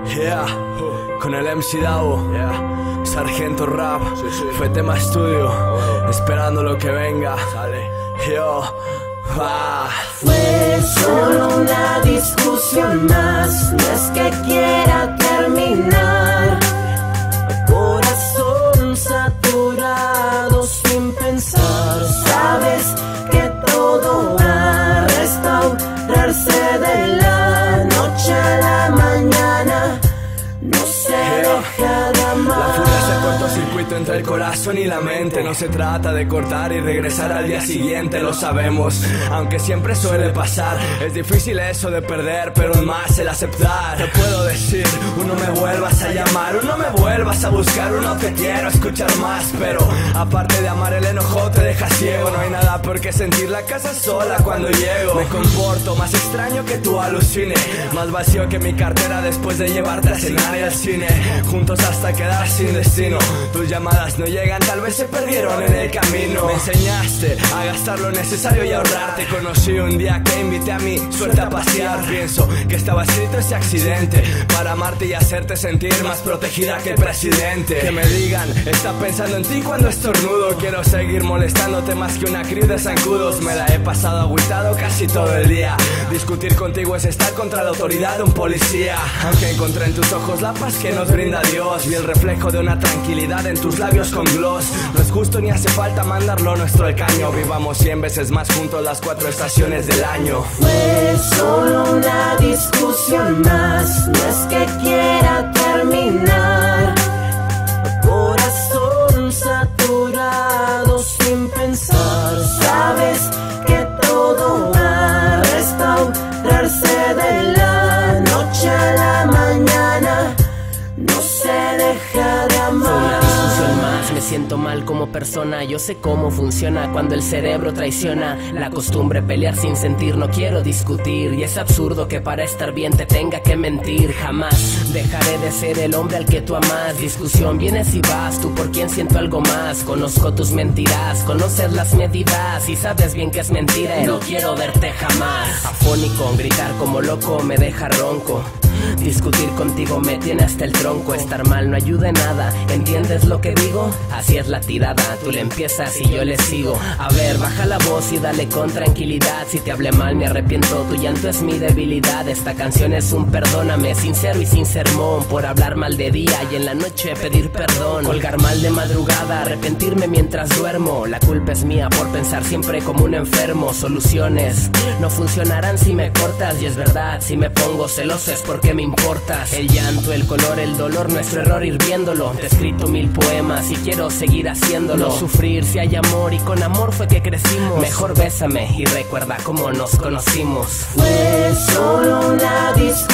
Yeah, con el MC Davo, Sargento Rap, fue tema estudio, esperando lo que venga. Yo, Fue solo una discusión más, no es que quiera terminar. Corazón saturado sin pensar, sabes que todo va a restaurarse de la noche a la mañana. No se deja de amar. La furia hace cortocircuito entre el corazón y la mente. No se trata de cortar y regresar al día siguiente, lo sabemos, aunque siempre suele pasar. Es difícil eso de perder, pero es más el aceptar. Te puedo decir, no me vuelvas a llamar, no me vuelvas a buscar, no te quiero escuchar más. Pero aparte de amar, el enojo te deja ciego. No hay nada por qué sentir la casa sola cuando llego. Me comporto más extraño que tú alucine, más vacío que mi cartera después de llevarte a cenar y al cine. Juntos hasta quedar sin destino. Tus llamadas no llegan, tal vez se perdieron en el camino. Me enseñaste a gastar lo necesario y ahorrarte. Conocí un día que invité a mi suerte a pasear. Pienso que estaba escrito ese accidente para amarte y hacerte sentir más protegida que el presidente. Que me digan, está pensando en ti cuando estornudo. Quiero seguir molestándote más que una crew de zancudos. Me la he pasado agüitado casi todo el día. Discutir contigo es estar contra la autoridad de un policía. Aunque encontré en tus ojos la paz que nos brinda Dios, vi el reflejo de una tranquilidad en tus labios con gloss. No es justo ni hace falta mandarlo nuestro al caño. Vivamos 100 veces más juntos las 4 estaciones del año. Fue solo una discusión más, no es que quiera terminar. Corazón saturado sin pensar, sabes que todo va a restaurarse de la noche a la mañana. No se deja de amar. Fue una discusión más, me siento mal como persona. Yo sé cómo funciona cuando el cerebro traiciona. La costumbre pelear sin sentir, no quiero discutir. Y es absurdo que para estar bien te tenga que mentir. Jamás dejaré de ser el hombre al que tú amas. Discusión, vienes y vas, tú por quien siento algo más. Conozco tus mentiras, conoces las medidas y sabes bien que es mentira. No quiero verte jamás. Afónico, gritar como loco me deja ronco. Discutir contigo me tiene hasta el tronco. Estar mal no ayuda en nada, ¿entiendes lo que digo? Así es la tirada, tú le empiezas y yo le sigo. A ver, baja la voz y dale con tranquilidad. Si te hablé mal me arrepiento, tu llanto es mi debilidad. Esta canción es un perdóname, sincero y sin sermón. Por hablar mal de día y en la noche pedir perdón. Colgar mal de madrugada, arrepentirme mientras duermo. La culpa es mía por pensar siempre como un enfermo. Soluciones no funcionarán si me cortas. Y es verdad, si me pongo celoso es porque me importas. El llanto, el color, el dolor, nuestro error ir viéndolo. Te he escrito 1000 poemas y quiero seguir haciéndolo. No sufrir si hay amor y con amor fue que crecimos. Mejor bésame y recuerda cómo nos conocimos. Fue solo una discusión